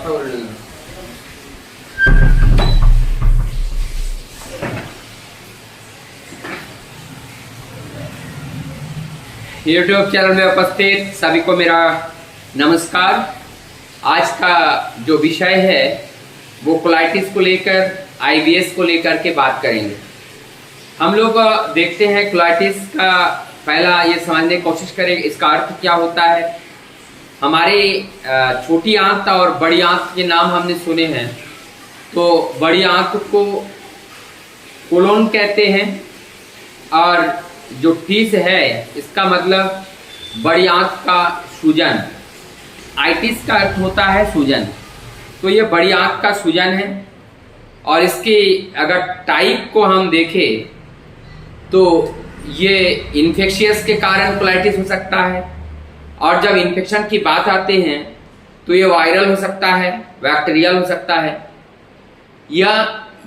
কথা বলে নিলাম। यूट्यूब चैनल में उपस्थित सभी को मेरा नमस्कार। आज का जो विषय है वो कोलाइटिस को लेकर, आईबीएस को लेकर के बात करेंगे। हम लोग देखते हैं कोलाइटिस का पहला ये समझने की कोशिश करेंगे इसका अर्थ क्या होता है। हमारे छोटी आंत और बड़ी आंत के नाम हमने सुने हैं। तो बड़ी आंत को कोलोन कहते हैं और जो टीस है इसका मतलब बड़ी आंत का सूजन। आइटिस का अर्थ होता है सूजन। तो ये बड़ी आंत का सूजन है और इसकी अगर टाइप को हम देखें तो ये इन्फेक्शियस के कारण कोलाइटिस हो सकता है। और जब इन्फेक्शन की बात आती है तो ये वायरल हो सकता है, बैक्टीरियल हो सकता है, या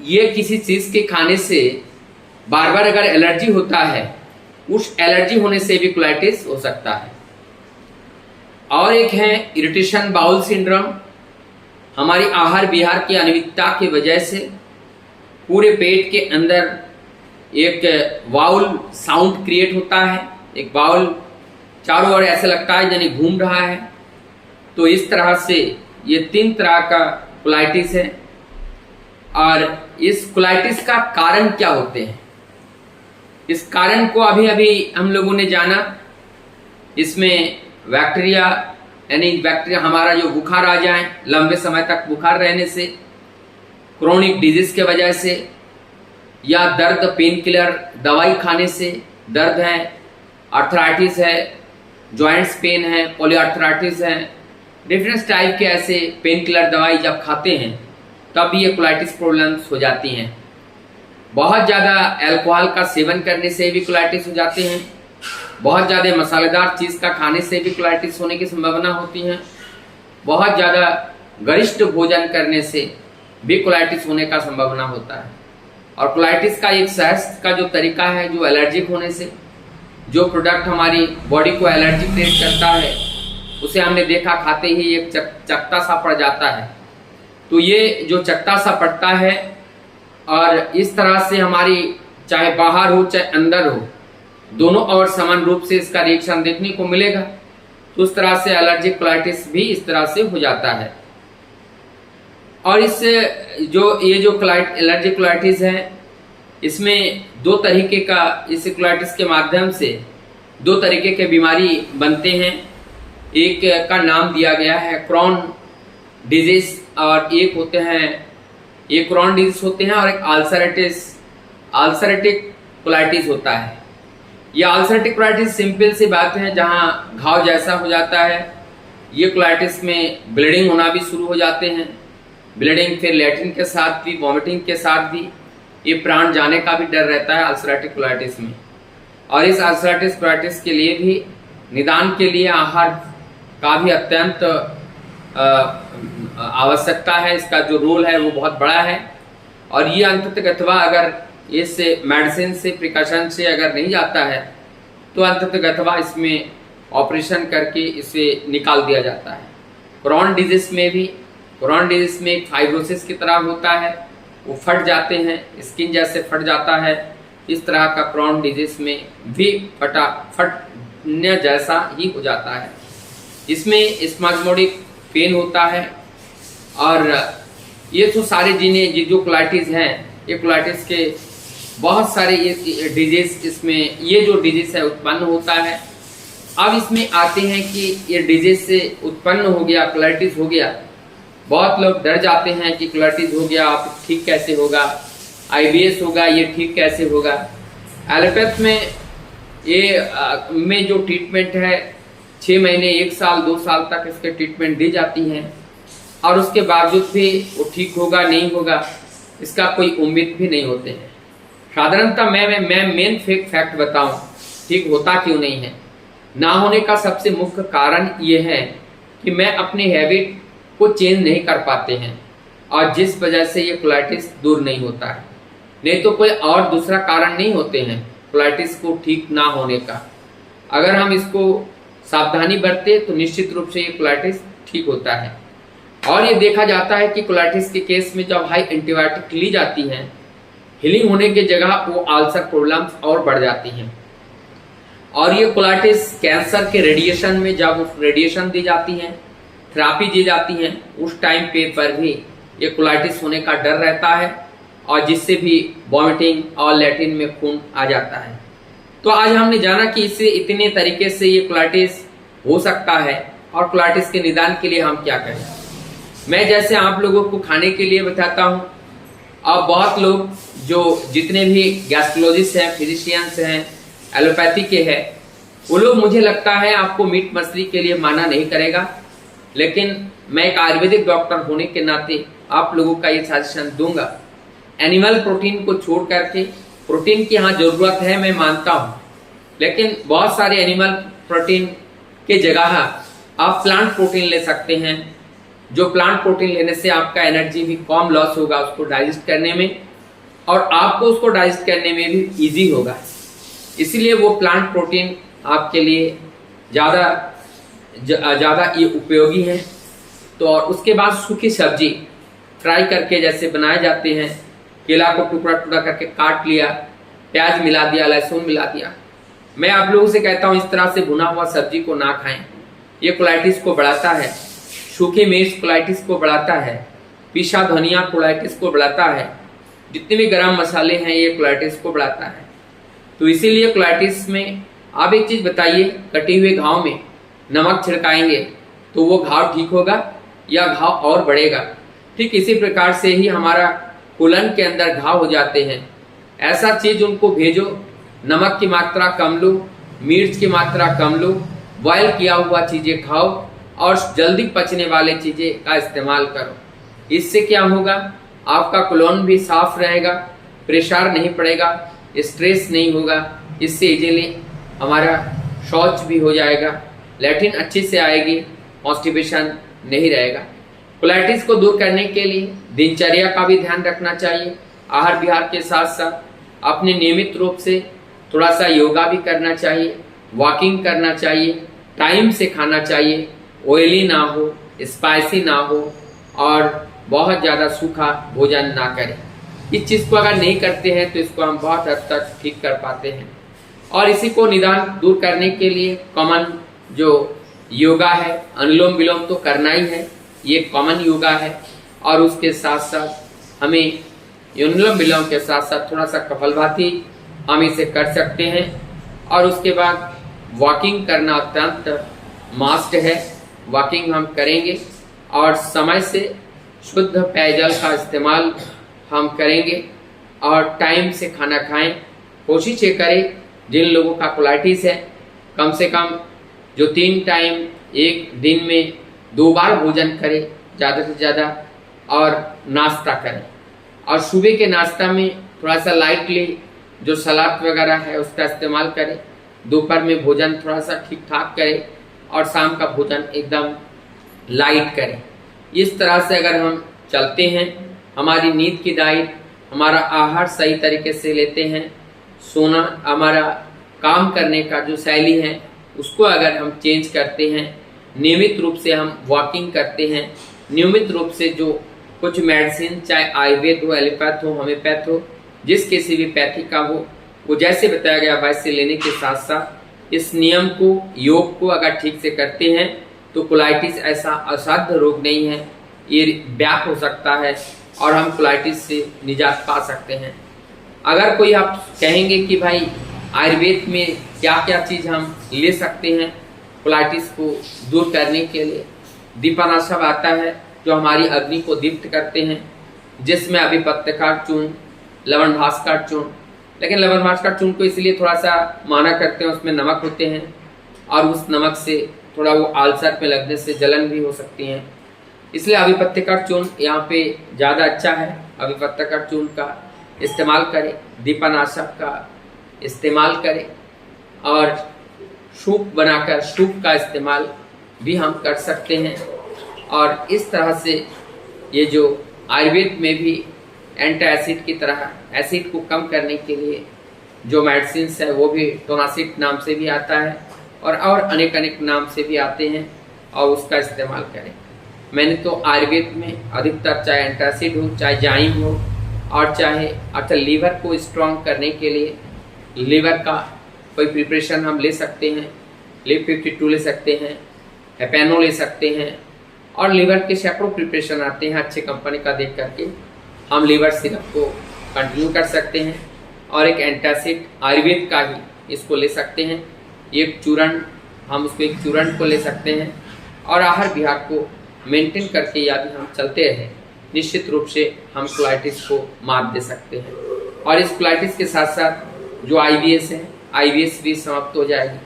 ये किसी चीज़ के खाने से बार बार अगर एलर्जी होता है, उस एलर्जी होने से भी कोलाइटिस हो सकता है। और एक है इरिटेशन बाउल सिंड्रोम। हमारी आहार विहार की अनियमितता की वजह से पूरे पेट के अंदर एक बाउल साउंड क्रिएट होता है। एक बाउल चारों ओर ऐसा लगता है यानी घूम रहा है। तो इस तरह से ये 3 तरह का कोलाइटिस है। और इस कोलाइटिस का कारण क्या होते हैं, इस कारण को अभी अभी हम लोगों ने जाना। इसमें बैक्टीरिया यानी बैक्टीरिया हमारा जो बुखार आ जाए, लंबे समय तक बुखार रहने से, क्रोनिक डिजीज के वजह से, या दर्द पेन किलर दवाई खाने से दर्द है, आर्थराइटिस है, जॉइंट्स पेन है, पॉलीआर्थराइटिस है, डिफरेंट टाइप के ऐसे पेन किलर दवाई जब खाते हैं तब ये कोलाइटिस प्रॉब्लम्स हो जाती हैं। बहुत ज़्यादा अल्कोहल का सेवन करने से भी कोलाइटिस हो जाते हैं। बहुत ज़्यादा मसालेदार चीज़ का खाने से भी कोलाइटिस होने की संभावना होती है। बहुत ज़्यादा गरिष्ठ भोजन करने से भी कोलाइटिस होने का संभावना होता है। और कोलाइटिस का एक सहज का जो तरीका है, जो एलर्जिक होने से जो प्रोडक्ट हमारी बॉडी को एलर्जी क्रिएट करता है उसे हमने देखा खाते ही एक चकता सा पड़ जाता है। तो ये जो चकता सा पड़ता है और इस तरह से हमारी चाहे बाहर हो चाहे अंदर हो, दोनों और समान रूप से इसका रिएक्शन देखने को मिलेगा। तो उस तरह से एलर्जिक कोलाइटिस भी इस तरह से हो जाता है। और इस जो एलर्जिक कोलाइटिस है इसमें 2 तरीके का, इस कोलाइटिस के माध्यम से 2 तरीके के बीमारी बनते हैं। एक का नाम दिया गया है क्रॉन डिजीज और एक होते हैं, एक क्रॉन डिजीज होते हैं और एक अल्सरेटिक कोलाइटिस होता है। यह अल्सरेटिक कोलाइटिस सिंपल सी बात है, जहां घाव जैसा हो जाता है। ये कोलाइटिस में ब्लीडिंग होना भी शुरू हो जाते हैं। ब्लीडिंग फिर लैट्रिन के साथ भी, वॉमिटिंग के साथ भी, ये प्राण जाने का भी डर रहता है अल्सरेटिक कोलाइटिस में। और इस अल्सरेटिक कोलाइटिस के लिए भी निदान के लिए आहार का भी अत्यंत आवश्यकता है। इसका जो रोल है वो बहुत बड़ा है। और ये अंततः अगर इस मेडिसिन से, प्रिकॉशन से अगर नहीं जाता है तो अंततः इसमें ऑपरेशन करके इसे निकाल दिया जाता है। क्रॉन डिजीज में भी, क्रॉन डिजीज में एक फाइब्रोसिस की तरह होता है, वो फट जाते हैं, स्किन जैसे फट जाता है। इस तरह का क्रॉन डिजीज में भी फटने जैसा ही हो जाता है। इसमें स्पाज्मोडिक पेन होता है। और ये तो सारे जो कोलाइटिस हैं, ये कोलाइटिस के बहुत सारे ये डिजीज, इसमें ये जो डिजीज है उत्पन्न होता है। अब इसमें आते हैं कि ये डिजीज से उत्पन्न हो गया, कोलाइटिस हो गया, बहुत लोग डर जाते हैं कि कोलाइटिस हो गया, आप ठीक कैसे होगा, आईबीएस होगा, ये ठीक कैसे होगा। एलोपैथ में में जो ट्रीटमेंट है 6 महीने, 1 साल, 2 साल तक इसके ट्रीटमेंट दी जाती हैं। और उसके बावजूद भी वो ठीक होगा नहीं होगा इसका कोई उम्मीद भी नहीं होते हैं। साधारणतः मैं मेन फैक्ट बताऊं, ठीक होता क्यों नहीं है। ना होने का सबसे मुख्य कारण ये है कि मैं अपनी हैबिट को चेंज नहीं कर पाते हैं और जिस वजह से ये कोलाइटिस दूर नहीं होता है। नहीं तो कोई और दूसरा कारण नहीं होते हैं कोलाइटिस को ठीक ना होने का। अगर हम इसको सावधानी बरते तो निश्चित रूप से ये कोलाइटिस ठीक होता है। और ये देखा जाता है कि कोलाइटिस के केस में जब हाई एंटीबायोटिक ली जाती है, हीलिंग होने की जगह वो अल्सर प्रॉब्लम्स और बढ़ जाती हैं। और ये कोलाइटिस कैंसर के रेडिएशन में जब रेडिएशन दी जाती है, थेरापी दी जाती है, उस टाइम पे पर भी ये कोलाइटिस होने का डर रहता है और जिससे भी वॉमिटिंग और लैट्रिन में खून आ जाता है। तो आज हमने जाना कि इससे इतने तरीके से ये कोलाइटिस हो सकता है और कोलाइटिस के निदान के लिए हम क्या करें। मैं जैसे आप लोगों को खाने के लिए बताता हूँ, अब बहुत लोग जो जितने भी गैस्ट्रोलॉजिस्ट हैं, फिजिशियंस हैं, एलोपैथी के हैं, वो लोग मुझे लगता है आपको मीट मछली के लिए माना नहीं करेगा, लेकिन मैं एक आयुर्वेदिक डॉक्टर होने के नाते आप लोगों का ये सजेशन दूंगा, एनिमल प्रोटीन को छोड़ करके प्रोटीन की हाँ जरूरत है, मैं मानता हूँ, लेकिन बहुत सारे एनिमल प्रोटीन के जगह आप प्लांट प्रोटीन ले सकते हैं। जो प्लांट प्रोटीन लेने से आपका एनर्जी भी कम लॉस होगा उसको डाइजेस्ट करने में, और आपको उसको डाइजेस्ट करने में भी इजी होगा। इसीलिए वो प्लांट प्रोटीन आपके लिए ज़्यादा ये उपयोगी है। तो और उसके बाद सूखी सब्जी फ्राई करके जैसे बनाए जाते हैं, केला को टुकड़ा टुकड़ा करके काट लिया, प्याज मिला दिया, लहसुन मिला दिया। मैं आप लोगों से कहता हूँ इस तरह से भुना हुआ सब्जी को ना खाएं, ये कोलाइटिस को बढ़ाता है। सूखी मिर्च कोलाइटिस को बढ़ाता है, पिसा धनिया कोलाइटिस को बढ़ाता है, जितने भी गरम मसाले हैं ये कोलाइटिस को बढ़ाता है। तो इसीलिए कोलाइटिस में आप एक चीज़ बताइए, कटे हुए घाव में नमक छिड़काएंगे तो वो घाव ठीक होगा या घाव और बढ़ेगा। ठीक इसी प्रकार से ही हमारा कोलन के अंदर घाव हो जाते हैं, ऐसा चीज़ उनको भेजो, नमक की मात्रा कम लो, मिर्च की मात्रा कम लो, बॉयल किया हुआ चीज़ें खाओ और जल्दी पचने वाले चीज़ें का इस्तेमाल करो। इससे क्या होगा, आपका कोलन भी साफ रहेगा, प्रेशर नहीं पड़ेगा, स्ट्रेस नहीं होगा, इससे इजीली हमारा शौच भी हो जाएगा, लैट्रिन अच्छे से आएगी, कॉन्स्टिपेशन नहीं रहेगा। कोलाइटिस को दूर करने के लिए दिनचर्या का भी ध्यान रखना चाहिए। आहार विहार के साथ साथ अपने नियमित रूप से थोड़ा सा योगा भी करना चाहिए, वॉकिंग करना चाहिए, टाइम से खाना चाहिए, ऑयली ना हो, स्पाइसी ना हो और बहुत ज़्यादा सूखा भोजन ना करें। इस चीज़ को अगर नहीं करते हैं तो इसको हम बहुत हद तक ठीक कर पाते हैं। और इसी को निदान दूर करने के लिए कॉमन जो योगा है, अनुलोम विलोम तो करना ही है, ये कॉमन योगा है। और उसके साथ साथ हमें अनुलोम विलोम के साथ साथ थोड़ा सा कपालभाति हम इसे कर सकते हैं। और उसके बाद वॉकिंग करना अत्यंत मस्ट है, वॉकिंग हम करेंगे और समय से शुद्ध पेयजल का इस्तेमाल हम करेंगे और टाइम से खाना खाएं। कोशिश ये करें जिन लोगों का कोलाइटिस है कम से कम जो 3 टाइम एक दिन में 2 बार भोजन करें ज़्यादा से ज़्यादा, और नाश्ता करें। और सुबह के नाश्ता में थोड़ा सा लाइटली जो सलाद वगैरह है उसका इस्तेमाल करें। दोपहर में भोजन थोड़ा सा ठीक ठाक करें और शाम का भोजन एकदम लाइट करें। इस तरह से अगर हम चलते हैं, हमारी नींद की डाइट, हमारा आहार सही तरीके से लेते हैं, सोना, हमारा काम करने का जो शैली है उसको अगर हम चेंज करते हैं, नियमित रूप से हम वॉकिंग करते हैं, नियमित रूप से जो कुछ मेडिसिन चाहे आयुर्वेद हो, एलोपैथ हो, होम्योपैथ हो, जिस किसी भी पैथी का हो, वो जैसे बताया गया वैसे लेने के साथ साथ इस नियम को, योग को अगर ठीक से करते हैं तो कोलाइटिस ऐसा असाध्य रोग नहीं है, ये व्याप हो सकता है और हम कोलाइटिस से निजात पा सकते हैं। अगर कोई आप कहेंगे कि भाई आयुर्वेद में क्या क्या चीज़ हम ले सकते हैं कोलाइटिस को दूर करने के लिए, दीपानाशक आता है जो हमारी अग्नि को दीप्त करते हैं, जिसमें अभिपत्यकार चूर्ण, लवण भास्कर चूर्ण, लेकिन लवण भास्कर चूर्ण को इसलिए थोड़ा सा माना करते हैं, उसमें नमक होते हैं और उस नमक से थोड़ा वो आल्सर पे लगने से जलन भी हो सकती है, इसलिए अभिपत्यकार चूर्ण यहाँ पे ज़्यादा अच्छा है। अभिपत्यकार चूर्ण का इस्तेमाल करें, दीपानाशक का इस्तेमाल करें और सूप बनाकर सूप का इस्तेमाल भी हम कर सकते हैं। और इस तरह से ये जो आयुर्वेद में भी एंटी एसिड की तरह एसिड को कम करने के लिए जो मेडिसिन है वो भी टोनासिड नाम से भी आता है और अनेक नाम से भी आते हैं और उसका इस्तेमाल करें। मैंने तो आयुर्वेद में अधिकतर चाहे एंटासिड हो, चाहे जाइम हो, और चाहे अच्छा लीवर को स्ट्रॉन्ग करने के लिए लीवर का कोई प्रिपरेशन हम ले सकते हैं, लिव 52 ले सकते हैं, हेपेनो ले सकते हैं, और लीवर के सैकड़ों प्रिपरेशन आते हैं अच्छे कंपनी का देख करके हम लीवर सिरप को कंटिन्यू कर सकते हैं। और एक एंटासिड आयुर्वेद का ही इसको ले सकते हैं, एक चूर्ण हम उसको एक चूर्ण को ले सकते हैं, और आहार विहार को मेंटेन करके यदि हम चलते रहें निश्चित रूप से हम कोलाइटिस को मात दे सकते हैं। और इस कोलाइटिस के साथ साथ जो IBS है, IBS भी समाप्त हो जाएगी।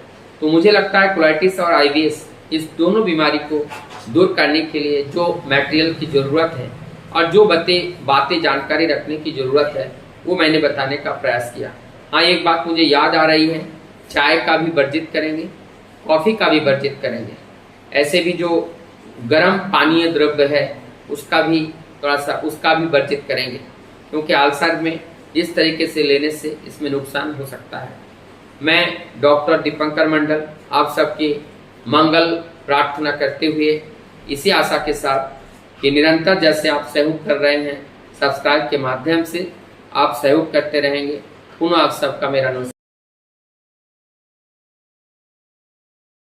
तो मुझे लगता है कोलाइटिस और IBS इस दोनों बीमारी को दूर करने के लिए जो मटेरियल की ज़रूरत है और जो बातें जानकारी रखने की ज़रूरत है वो मैंने बताने का प्रयास किया। हाँ, एक बात मुझे याद आ रही है, चाय का भी वर्जित करेंगे, कॉफ़ी का भी वर्जित करेंगे, ऐसे भी जो गर्म पानीय द्रव्य है उसका भी थोड़ा सा उसका भी वर्जित करेंगे, क्योंकि अल्सर में इस तरीके से लेने से इसमें नुकसान हो सकता है। मैं डॉक्टर दीपंकर मंडल आप सबके मंगल प्रार्थना करते हुए इसी आशा के साथ कि निरंतर जैसे आप सहयोग कर रहे हैं सब्सक्राइब के माध्यम से आप सहयोग करते रहेंगे। पुनः आप सबका मेरा नमस्कार।